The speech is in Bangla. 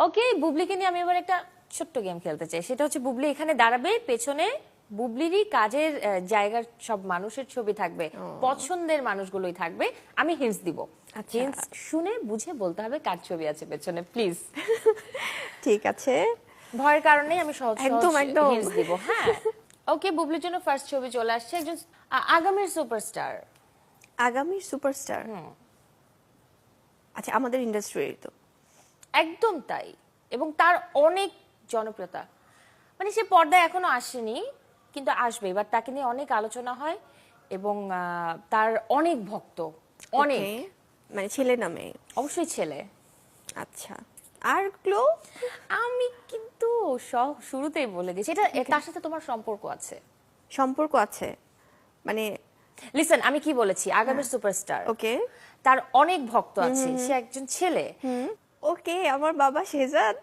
ওকে, বুবলিকে নিয়ে আমি এবার একটা ছোট্ট গেম খেলতে চাই। সেটা হচ্ছে বুবলি এখানে দাঁড়াবে, পেছনে বুবলিরই কাজের জায়গার সব মানুষের ছবি থাকবে, পছন্দের মানুষগুলোই থাকবে। আমি হিন্টস দিব, আচ্ছা। হিন্টস শুনে বুঝে বলতে হবে কার ছবি আছে পেছনে, প্লিজ। ঠিক আছে। ভয়ের কারণে আমি সহজ একদম, সহজ একদম। হিন্টস দিব। হ্যাঁ, ওকে, বুবলির জন্য ফার্স্ট ছবি চলে আসছে, একজন আগামীর সুপারস্টার। আগামী সুপারস্টার। আচ্ছা, আমাদের ইন্ডাস্ট্রির তো। একদম তাই, এবং তার অনেক জনপ্রিয়তা। মানে সে পর্দায় এখনো আসেনি, কিন্তু আসবে এবার। তাকে নিয়ে অনেক আলোচনা হয় এবং তার অনেক ভক্ত, অনেক। Okay, মানে ছেলে না মেয়ে? অবশ্যই ছেলে। আচ্ছা, আর ক্লো? আমি কিন্তু সব শুরুতেই বলে দিয়েছি, এটা তার সাথে তোমার সম্পর্ক আছে। সম্পর্ক আছে মানে? লিসেন, আমি কি বলেছি, আগামীর সুপারস্টার। ওকে। তার অনেক ভক্ত আছে, সে একজন ছেলে। ওকে, আমার বাবা শেহজাদ।